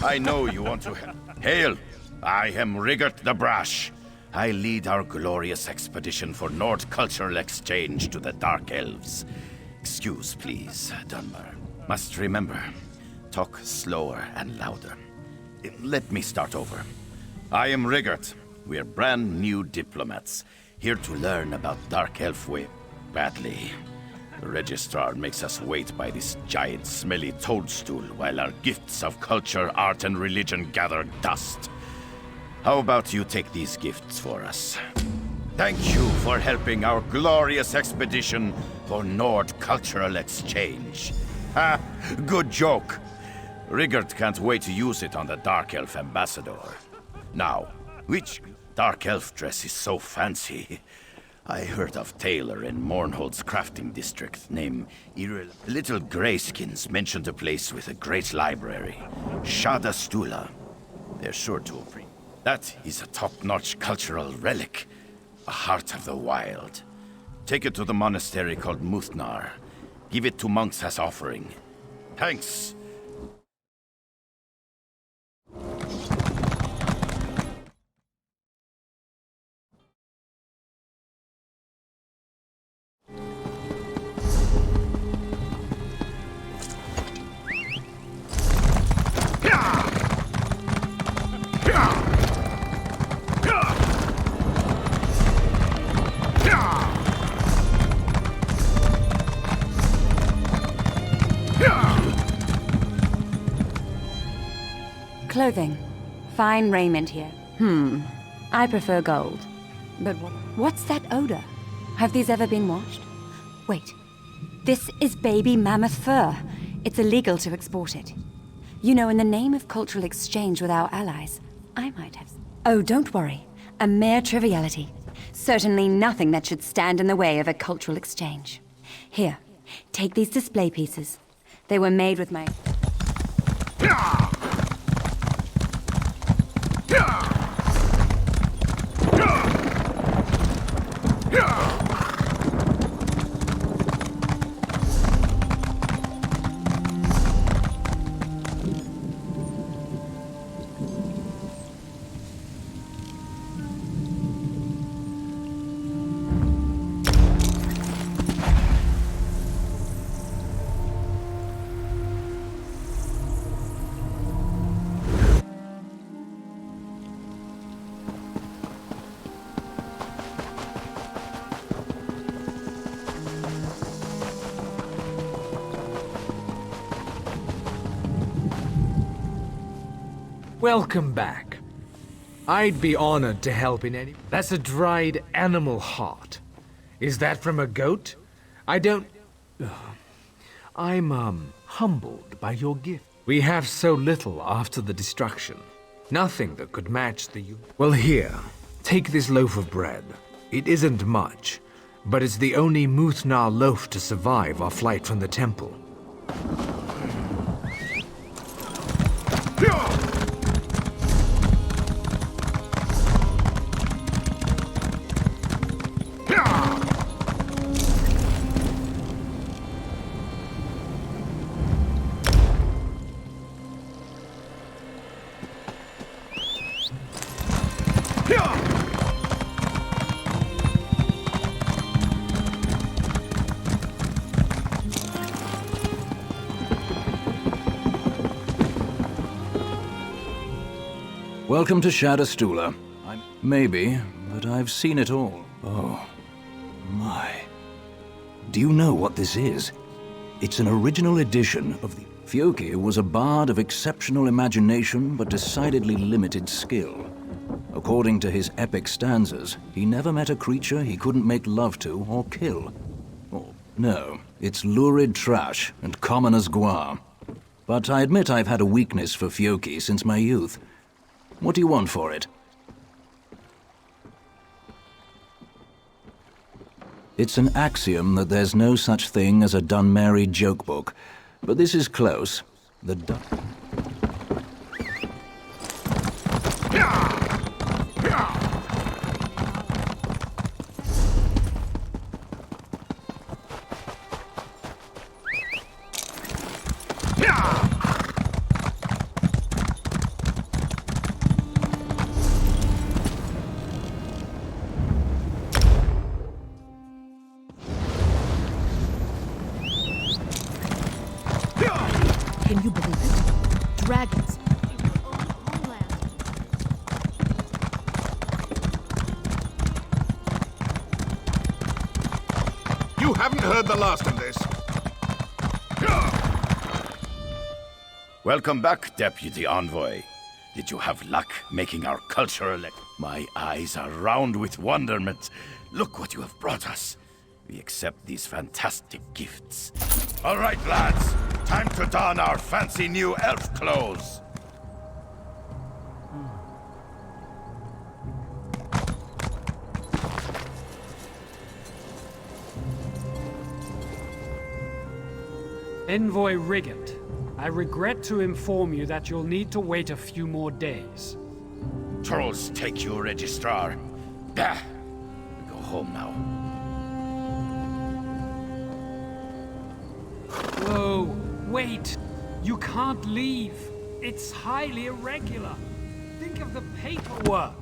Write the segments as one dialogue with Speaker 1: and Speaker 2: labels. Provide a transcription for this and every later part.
Speaker 1: I know you want to help. Hail! I am Rigert the Brash. I lead our glorious expedition for Nord cultural exchange to the Dark Elves. Excuse, please, Dunmer. Must remember, talk slower and louder. Let me start over. I am Rigert. We're brand new diplomats, here to learn about Dark Elf way. Badly. The Registrar makes us wait by this giant smelly toadstool while our gifts of culture, art, and religion gather dust. How about you take these gifts for us? Thank you for helping our glorious expedition for Nord cultural exchange. Ha! Good joke. Rigert can't wait to use it on the Dark Elf ambassador. Now, which Dark Elf dress is so fancy? I heard of Taylor in Mournhold's crafting district named Iril. Little Greyskins mentioned a place with a great library. Shada Stula. They're sure to appreciate. That is a top-notch cultural relic. A heart of the wild. Take it to the monastery called Muthnar. Give it to monks as offering. Thanks.
Speaker 2: Clothing. Fine raiment here. I prefer gold. But what's that odor? Have these ever been washed? Wait. This is baby mammoth fur. It's illegal to export it. You know, in the name of cultural exchange with our allies, I might have... Oh, don't worry. A mere triviality. Certainly nothing that should stand in the way of a cultural exchange. Here, take these display pieces. They were made with my...
Speaker 3: Welcome back. I'd be honored to help in any... That's a dried animal heart. Is that from a goat? I don't... I'm, humbled by your gift. We have so little after the destruction. Nothing that could match the... Well, here, take this loaf of bread. It isn't much, but it's the only Muthnar loaf to survive our flight from the temple.
Speaker 4: Welcome to Shada Stula. Maybe, but I've seen it all. Oh, my. Do you know what this is? It's an original edition of the... Fyoki was a bard of exceptional imagination but decidedly limited skill. According to his epic stanzas, he never met a creature he couldn't make love to or kill. Oh, no, it's lurid trash and common as guar. But I admit I've had a weakness for Fyoki since my youth. What do you want for it? It's an axiom that there's no such thing as a Dunmeri joke book, but this is close. The
Speaker 5: Can you believe it? Dragons in your own homeland.
Speaker 6: You haven't heard the last of this.
Speaker 1: Welcome back, Deputy Envoy. Did you have luck making our cultural... My eyes are round with wonderment. Look what you have brought us. We accept these fantastic gifts. All right, lads. Time to don our fancy new elf clothes.
Speaker 7: Envoy Riggett, I regret to inform you that you'll need to wait a few more days.
Speaker 1: Trolls take you, Registrar. Bah! Go home now.
Speaker 7: Whoa, wait! You can't leave. It's highly irregular. Think of the paperwork.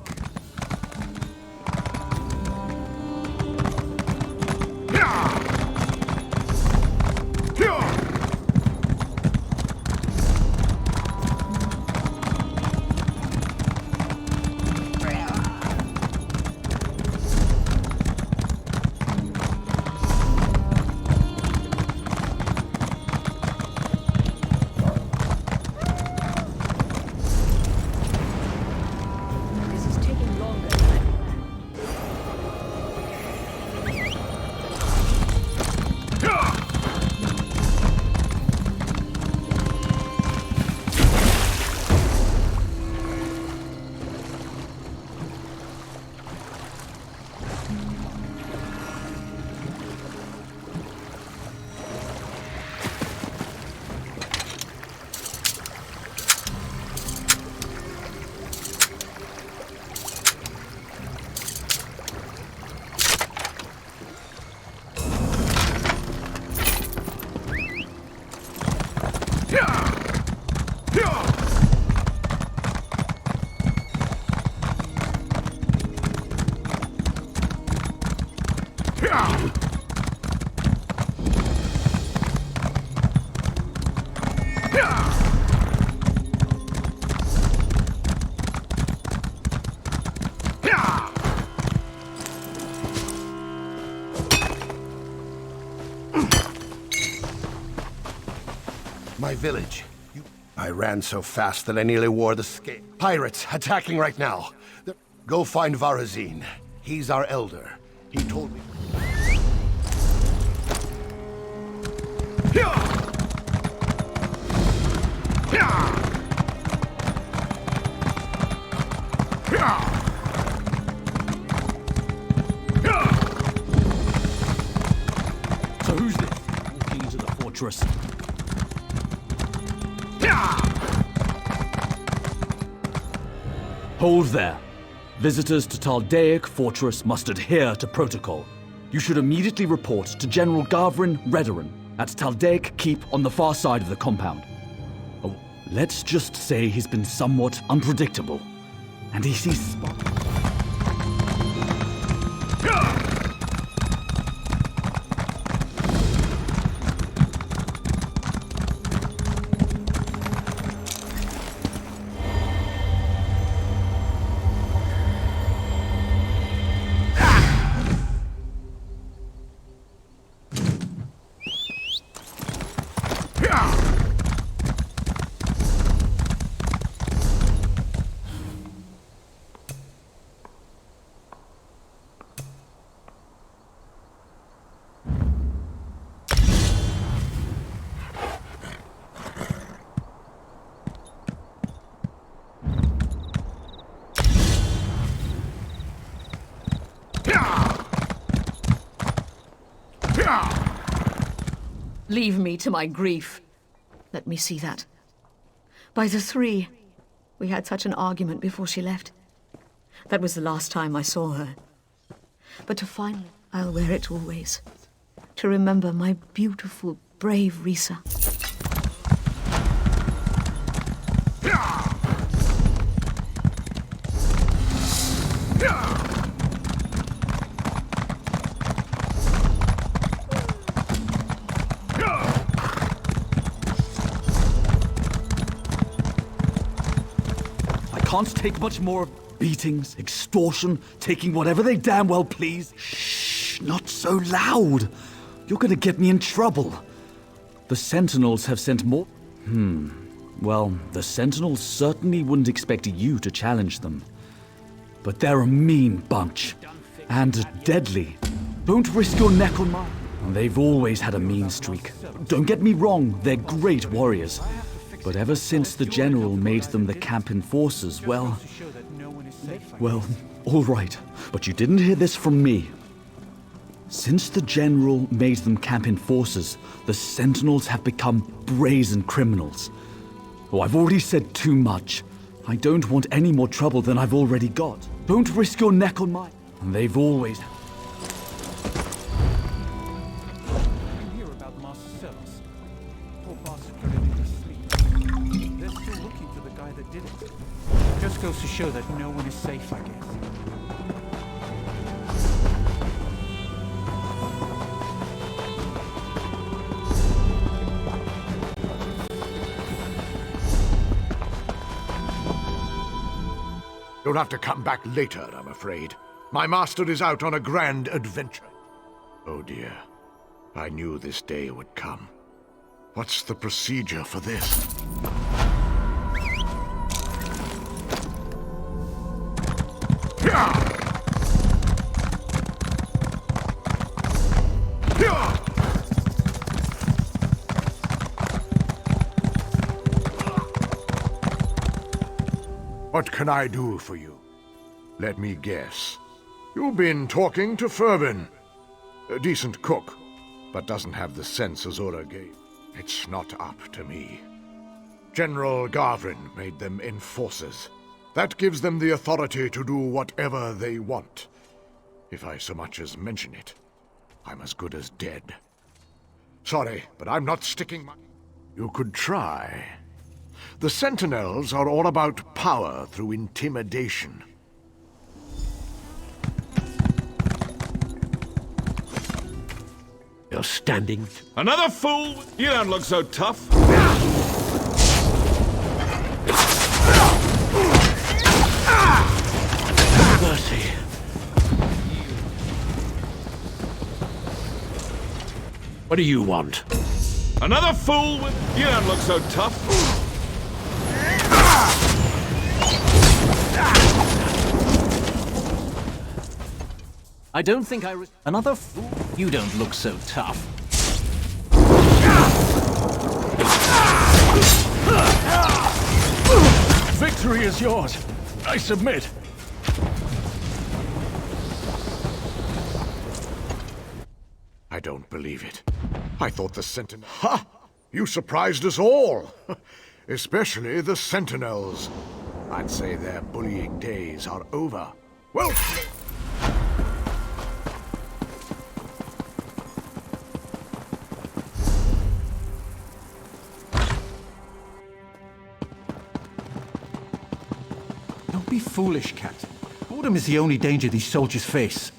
Speaker 5: This is taking longer than I planned.
Speaker 6: My village. I ran so fast that I nearly wore the scale. Pirates attacking right now. Go find Varazine. He's our elder. He told me.
Speaker 8: So who's this? Walking into the fortress. Hold there. Visitors to Taldaic Fortress must adhere to protocol. You should immediately report to General Gavrin Redoran at Taldaic Keep on the far side of the compound. Oh, let's just say he's been somewhat unpredictable, and he sees spots.
Speaker 5: Leave me to my grief. Let me see that. By the three, we had such an argument before she left. That was the last time I saw her. But to finally, I'll wear it always. To remember my beautiful, brave Risa.
Speaker 8: can't take much more of beatings, extortion, taking whatever they damn well please. Shh, not so loud. You're gonna get me in trouble. The Sentinels have sent more... Well, the Sentinels certainly wouldn't expect you to challenge them. But they're a mean bunch. And deadly. Don't risk your neck on mine. They've always had a mean streak. Don't get me wrong, they're great warriors. But ever since the General made them the camp enforcers, well, all right. But you didn't hear this from me. Since the General made them camp enforcers, the Sentinels have become brazen criminals. Oh, I've already said too much. I don't want any more trouble than I've already got. Don't risk your neck on mine. They've always...
Speaker 9: Hear about Marcellus. Poor bastard got into sleep. They're still looking for the guy that did it. Just goes to show that no one is safe, I guess.
Speaker 6: You'll have to come back later, I'm afraid. My master is out on a grand adventure. Oh dear. I knew this day would come. What's the procedure for this? What can I do for you? Let me guess. You've been talking to Fervin. A decent cook, but doesn't have the sense Azura gave. It's not up to me. General Garvin made them enforcers. That gives them the authority to do whatever they want. If I so much as mention it, I'm as good as dead. Sorry, but I'm not sticking my... You could try. The Sentinels are all about power through intimidation.
Speaker 10: You're standing...
Speaker 1: Another fool? You don't look so tough.
Speaker 10: Mercy. What do you want?
Speaker 1: Another fool? You don't look so tough.
Speaker 4: I don't think I... Another fool? You don't look so tough.
Speaker 10: Victory is yours. I submit.
Speaker 6: I don't believe it. I thought the Sentinel... Ha! You surprised us all! Especially the Sentinels. I'd say their bullying days are over. Well...
Speaker 9: Don't be foolish, Captain. Boredom is the only danger these soldiers face.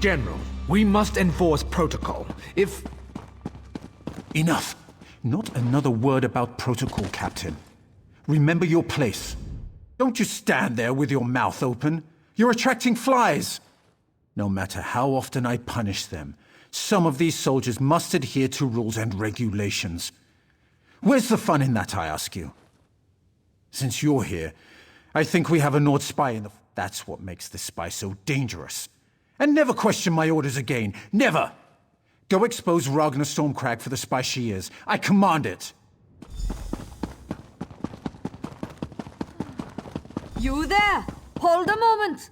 Speaker 3: General, we must enforce protocol. If...
Speaker 9: Enough. Not another word about protocol, Captain. Remember your place. Don't just stand there with your mouth open. You're attracting flies. No matter how often I punish them, some of these soldiers must adhere to rules and regulations. Where's the fun in that, I ask you? Since you're here, I think we have a Nord spy in the... That's what makes this spy so dangerous. And never question my orders again. Never! Go expose Ragnar Stormcrag for the spy she is. I command it.
Speaker 11: You there! Hold a moment!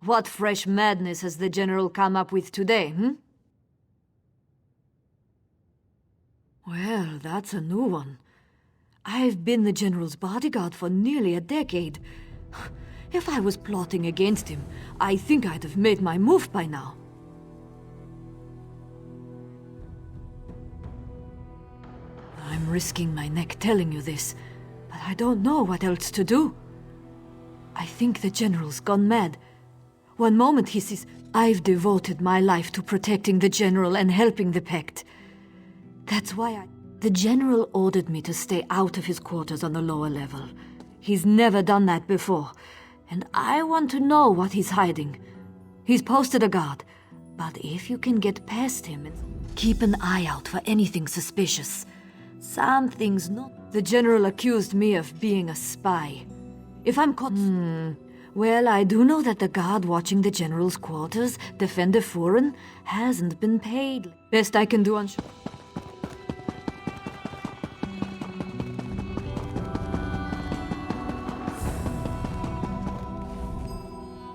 Speaker 11: What fresh madness has the General come up with today, Well, that's a new one. I've been the General's bodyguard for nearly a decade. If I was plotting against him, I think I'd have made my move by now. I'm risking my neck telling you this, but I don't know what else to do. I think the General's gone mad. One moment he says, I've devoted my life to protecting the General and helping the Pact. That's why The General ordered me to stay out of his quarters on the lower level. He's never done that before, and I want to know what he's hiding. He's posted a guard, but if you can get past him, keep an eye out for anything suspicious. Something's not... The General accused me of being a spy. If I'm caught... Well, I do know that the guard watching the General's quarters, Defender Furen, hasn't been paid. Best I can do on...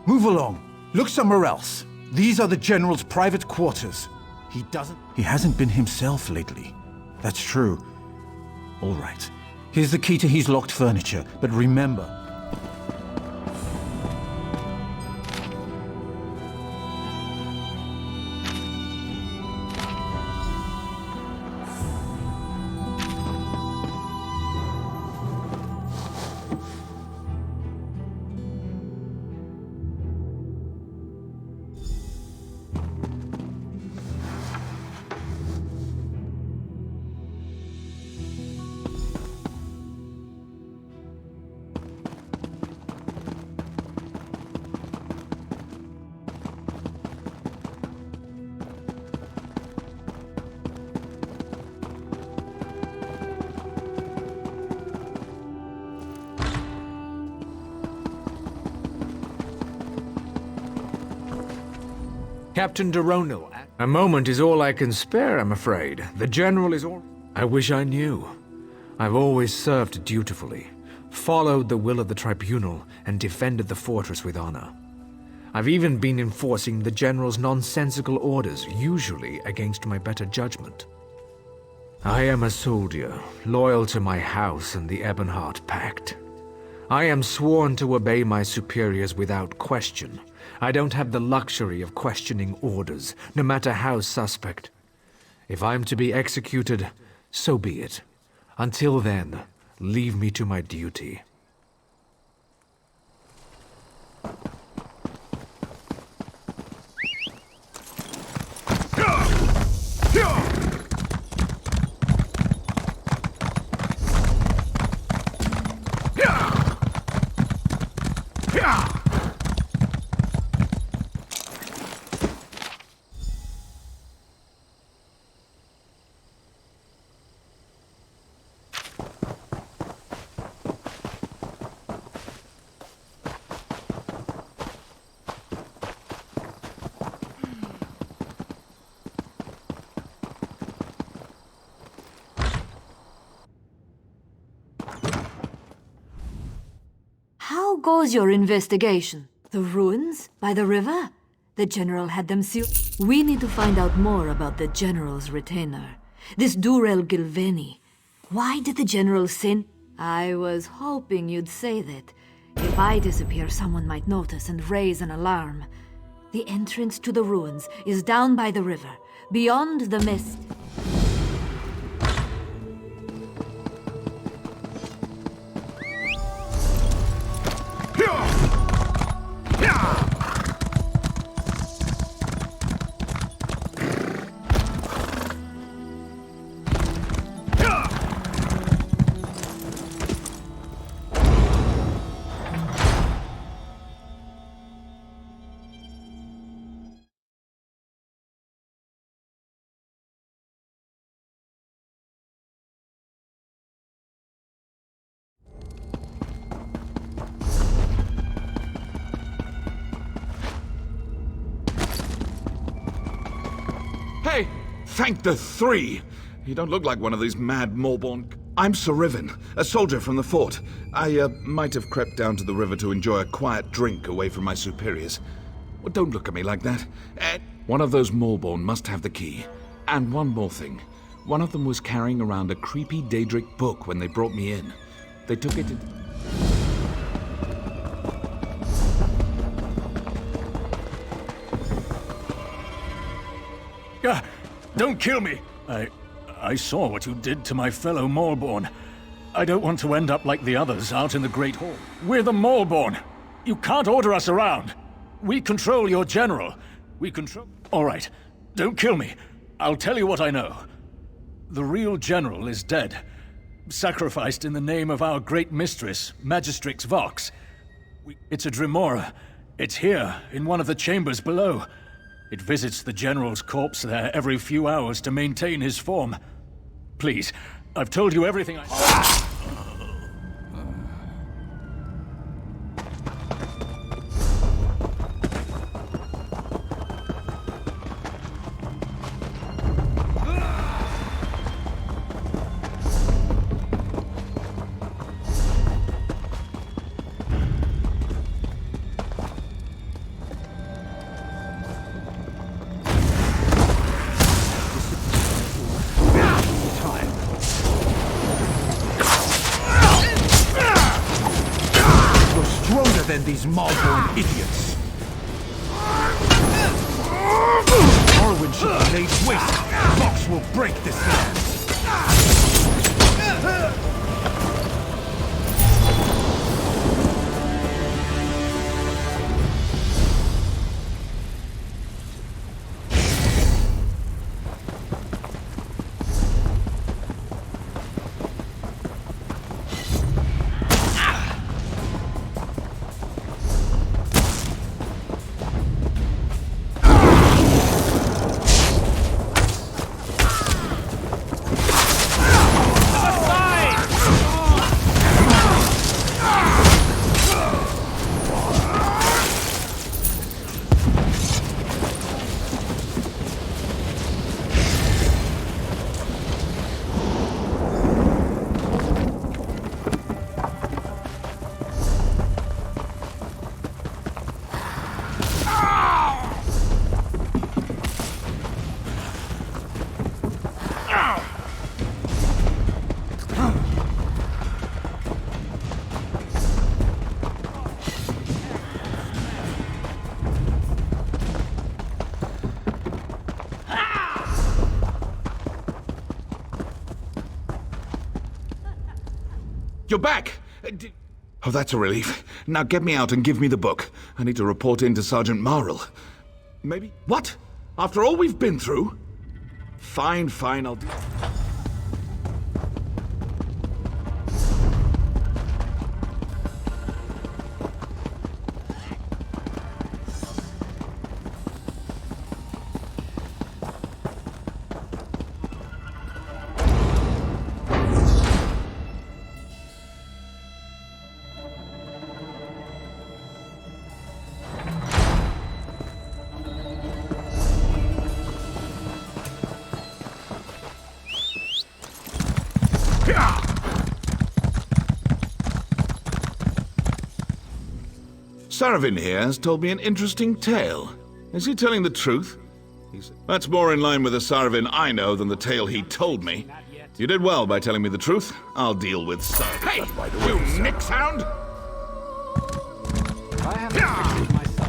Speaker 9: Move along. Look somewhere else. These are the General's private quarters. He hasn't been himself lately. That's true. All right. Here's the key to his locked furniture, but remember...
Speaker 3: Captain Deronil. A moment is all I can spare, I'm afraid. The General is all... I wish I knew. I've always served dutifully, followed the will of the Tribunal, and defended the fortress with honor. I've even been enforcing the General's nonsensical orders, usually against my better judgment. I am a soldier, loyal to my house and the Ebonheart Pact. I am sworn to obey my superiors without question. I don't have the luxury of questioning orders, no matter how suspect. If I'm to be executed, so be it. Until then, leave me to my duty.
Speaker 11: How goes your investigation? The ruins? By the river? The General had them sealed. We need to find out more about the General's retainer. This Durel Gilveni. Why did the General sin? I was hoping you'd say that. If I disappear, someone might notice and raise an alarm. The entrance to the ruins is down by the river, beyond the mist.
Speaker 1: Hey, thank the three! You don't look like one of these mad Morborn... I'm Sir Riven, a soldier from the fort. I, might have crept down to the river to enjoy a quiet drink away from my superiors. Well, don't look at me like that. One of those Morborn must have the key. And one more thing. One of them was carrying around a creepy Daedric book when they brought me in. They took it...
Speaker 10: Don't kill me! I saw what you did to my fellow Morborn. I don't want to end up like the others out in the Great Hall. We're the Morborn. You can't order us around. We control your general. We control... All right, don't kill me. I'll tell you what I know. The real general is dead. Sacrificed in the name of our great mistress, Magistrix Vox. It's a Dremora. It's here, in one of the chambers below. It visits the general's corpse there every few hours to maintain his form. Please, I've told you everything I...
Speaker 9: Than these Malborn idiots. Orwin should be laid waste. Vox will break this land.
Speaker 12: You're back! Oh, that's a relief. Now get me out and give me the book. I need to report in to Sergeant Marl. Maybe... What? After all we've been through? Fine, I'll do... Saravin here has told me an interesting tale. Is he telling the truth? That's more in line with the Saravin I know than the tale he told me. You did well by telling me the truth. I'll deal with Saravin. Hey, you nixhound!
Speaker 7: I haven't fixed it myself.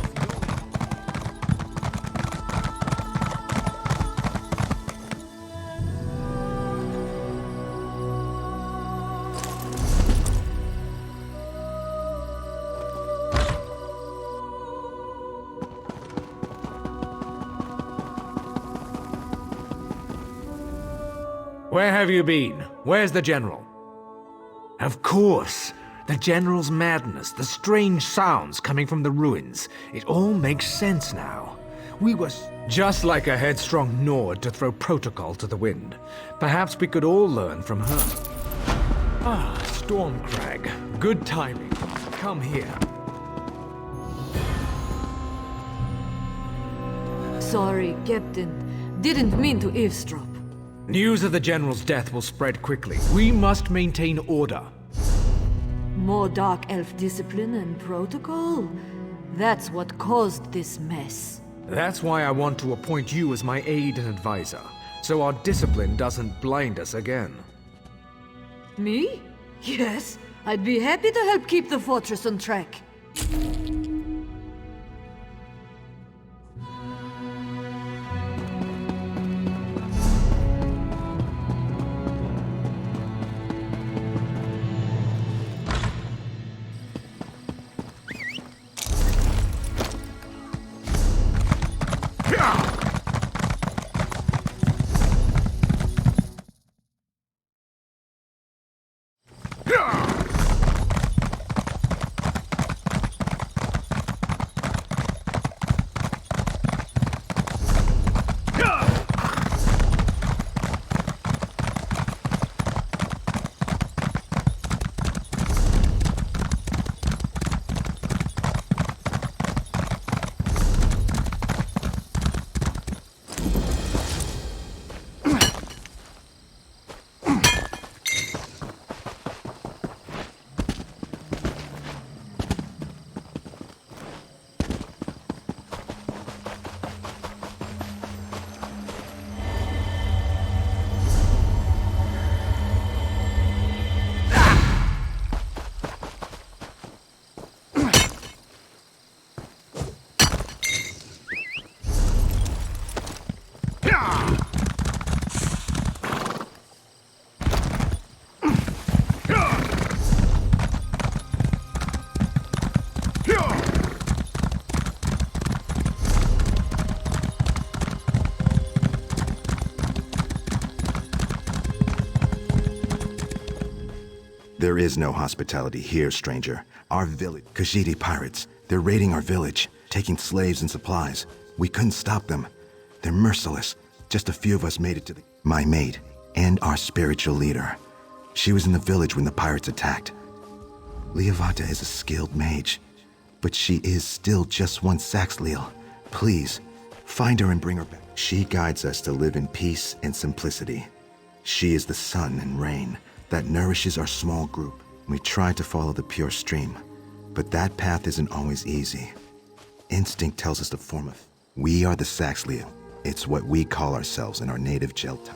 Speaker 3: Where have you been? Where's the General? Of course! The General's madness, the strange sounds coming from the ruins. It all makes sense now. We were just like a headstrong Nord to throw protocol to the wind. Perhaps we could all learn from her. Ah, Stormcrag. Good timing. Come here.
Speaker 11: Sorry, Captain. Didn't mean to eavesdrop.
Speaker 3: News of the General's death will spread quickly. We must maintain order.
Speaker 11: More Dark Elf discipline and protocol? That's what caused this mess.
Speaker 3: That's why I want to appoint you as my aide and advisor, so our discipline doesn't blind us again.
Speaker 11: Me? Yes, I'd be happy to help keep the fortress on track.
Speaker 13: There is no hospitality here, stranger. Our village, Khajiit pirates, they're raiding our village, taking slaves and supplies. We couldn't stop them. They're merciless. Just a few of us made it to my mate, and our spiritual leader. She was in the village when the pirates attacked. Liavata is a skilled mage, but she is still just one Saxhleel. Please, find her and bring her back. She guides us to live in peace and simplicity. She is the sun and rain that nourishes our small group. We try to follow the pure stream, but that path isn't always easy. Instinct tells us to form a... We are the Saxhleel. It's what we call ourselves in our native Jelta.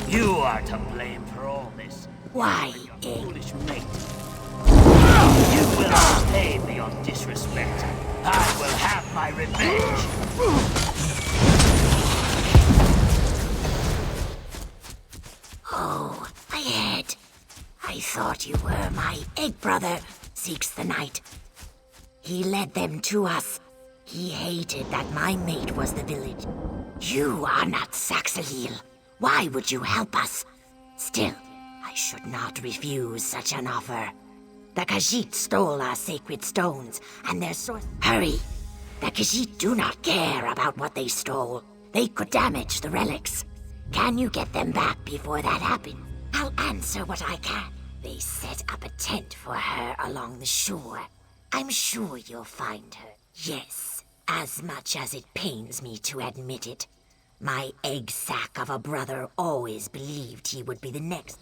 Speaker 14: You are to blame for all this.
Speaker 15: Why,
Speaker 14: foolish mate. You will repay me your disrespect. I will have my revenge.
Speaker 15: Oh, my head. I thought you were my egg brother, Zeeks the Knight. He led them to us. He hated that my mate was the village. You are not Saxhleel. Why would you help us? Still, I should not refuse such an offer. The Khajiit stole our sacred stones, and their source... Hurry! The Khajiit do not care about what they stole. They could damage the relics. Can you get them back before that happens? I'll answer what I can. They set up a tent for her along the shore. I'm sure you'll find her. Yes, as much as it pains me to admit it. My egg sack of a brother always believed he would be the next.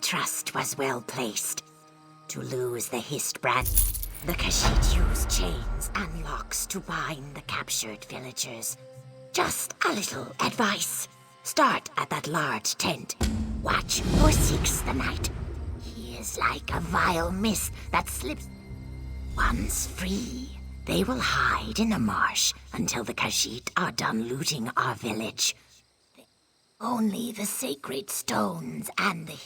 Speaker 15: trust was well placed. To lose the Histbrand, the Khajiit used chains and locks to bind the captured villagers. Just a little advice. Start at that large tent. Watch for Six the Night. He is like a vile mist that slips. Once free, they will hide in the marsh until the Khajiit are done looting our village. Only the sacred stones and the...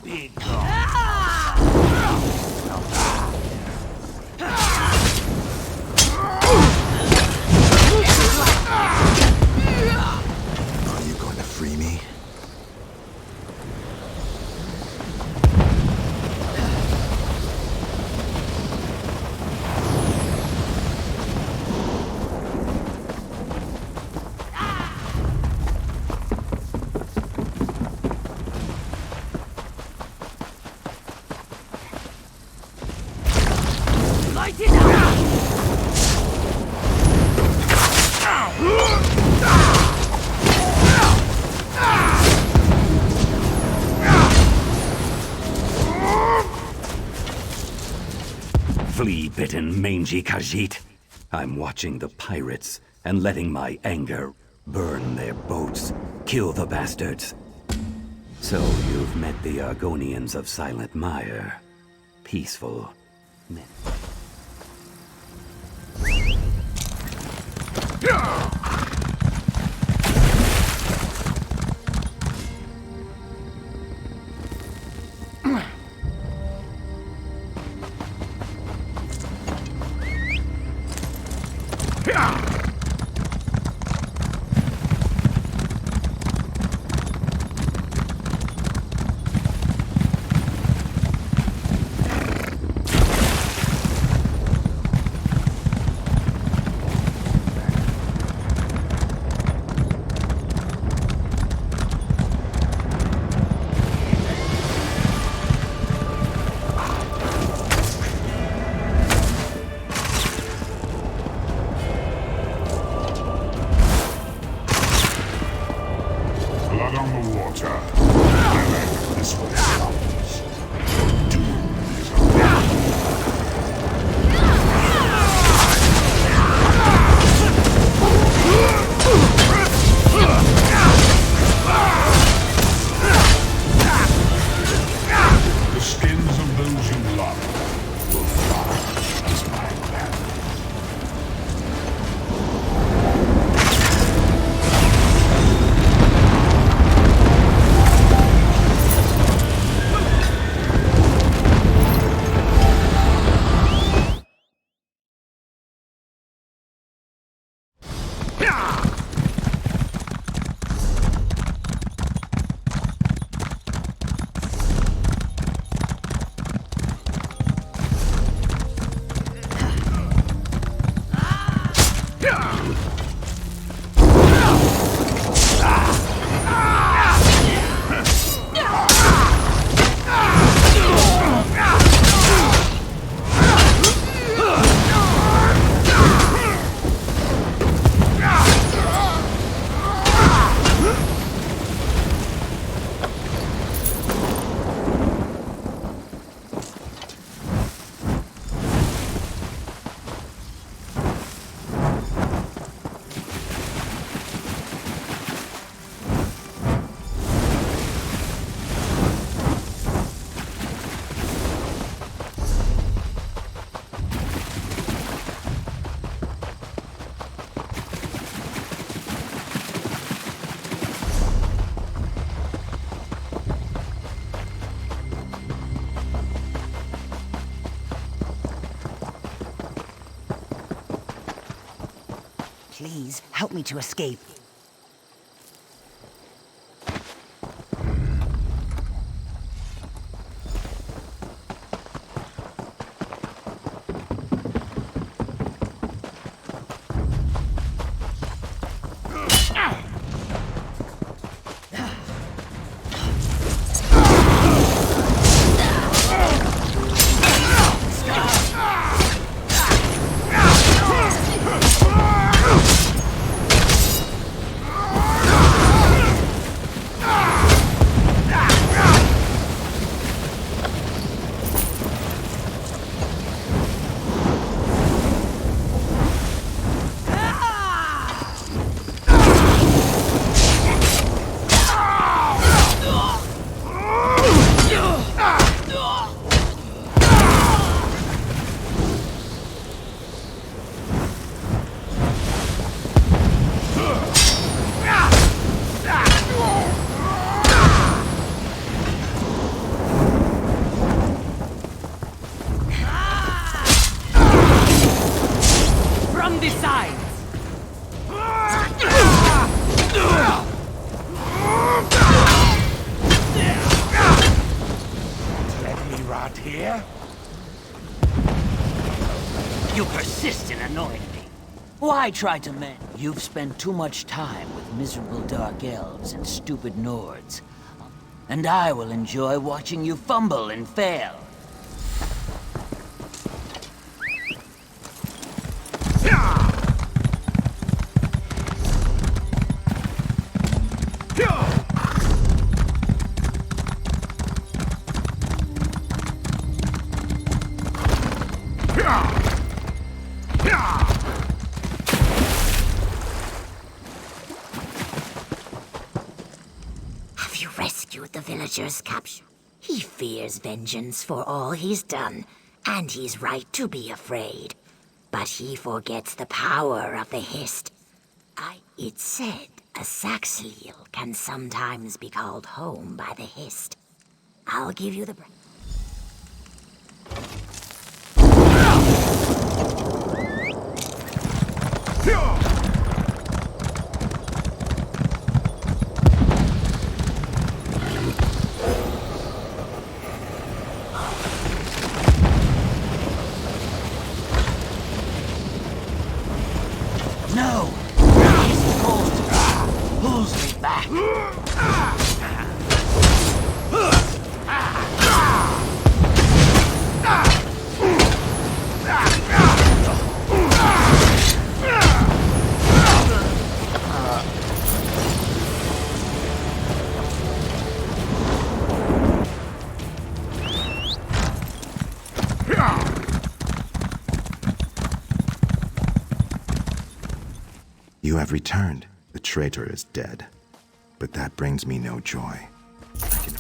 Speaker 14: Be
Speaker 13: Are you going to free me?
Speaker 14: Light it up!
Speaker 16: Flea-bitten, mangy Khajiit. I'm watching the pirates and letting my anger burn their boats, kill the bastards. So you've met the Argonians of Silent Mire. Peaceful men.
Speaker 17: Blood on the water. This way comes. Doom is the skins of those you love will fly as my banner.
Speaker 15: Please, help me to escape.
Speaker 14: here? You persist in annoying me. Why try to mend? You've spent too much time with miserable dark elves and stupid Nords. And I will enjoy watching you fumble and fail.
Speaker 15: Have you rescued the villagers captured? He fears vengeance for all he's done, and he's right to be afraid. But he forgets the power of the Hist. It's said a Saxhleel can sometimes be called home by the Hist. I'll give you the...
Speaker 14: No! His bolt pulls me back.
Speaker 13: You have returned. The traitor is dead. But that brings me no joy. I can...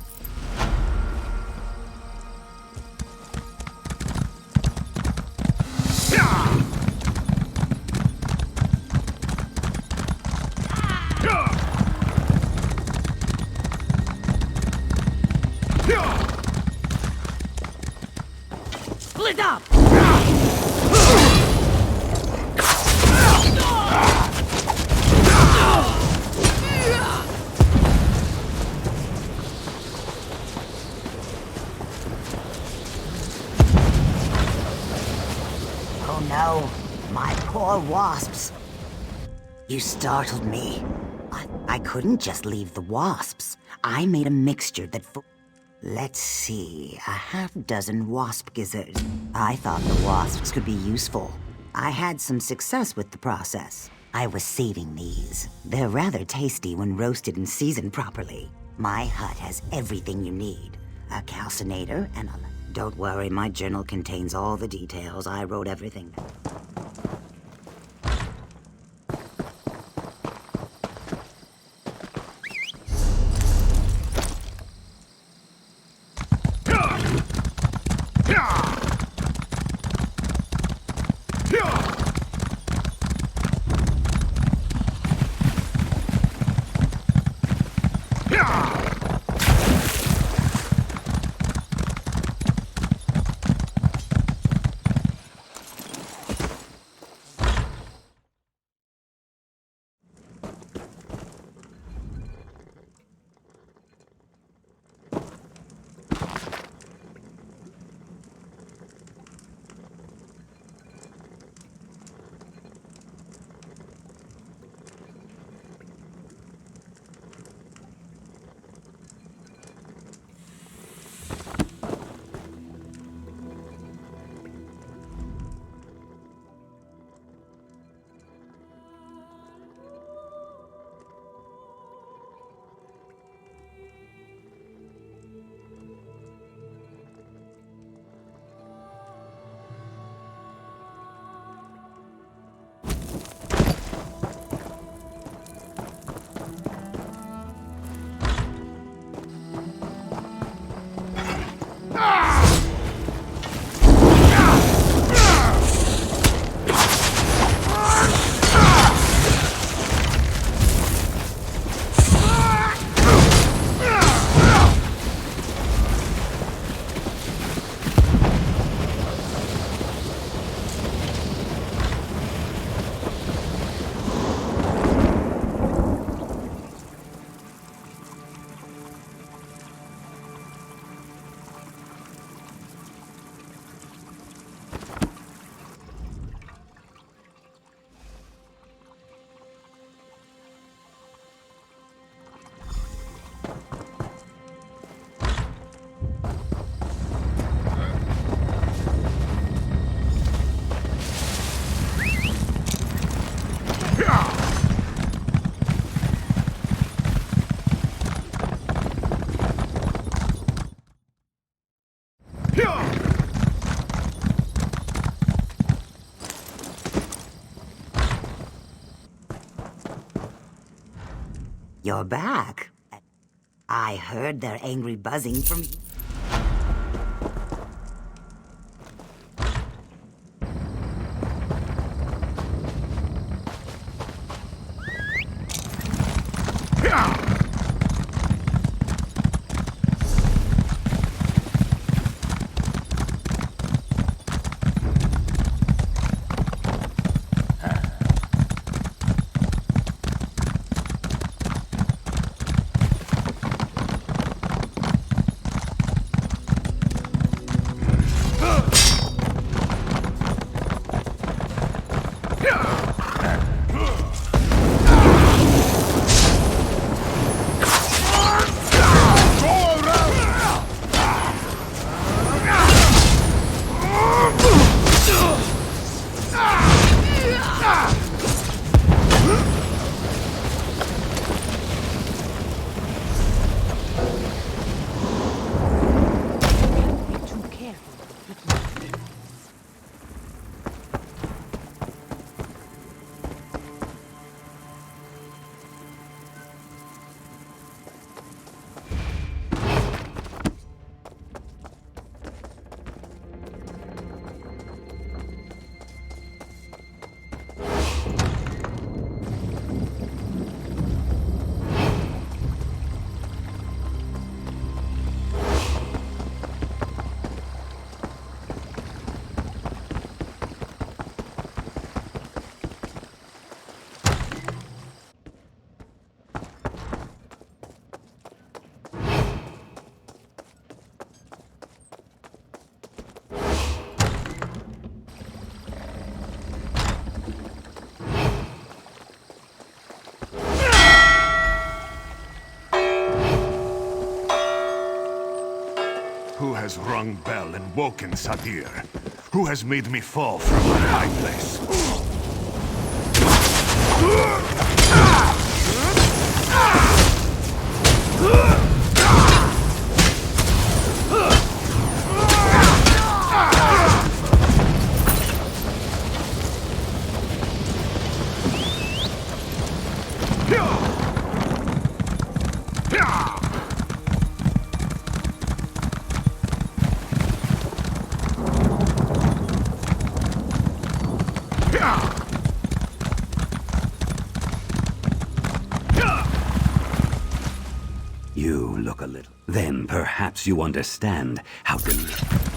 Speaker 14: Split up!
Speaker 15: Oh no, my poor wasps. You startled me. I couldn't just leave the wasps. I made a mixture that... Let's see, a half-dozen wasp gizzards. I thought the wasps could be useful. I had some success with the process. I was saving these. They're rather tasty when roasted and seasoned properly. My hut has everything you need. A calcinator and a... Don't worry, my journal contains all the details. I wrote everything down. You're back. I heard their angry buzzing from...
Speaker 18: Who has rung bell and woken Sadir? Who has made me fall from my high place?
Speaker 16: You look a little. Then perhaps you understand how to...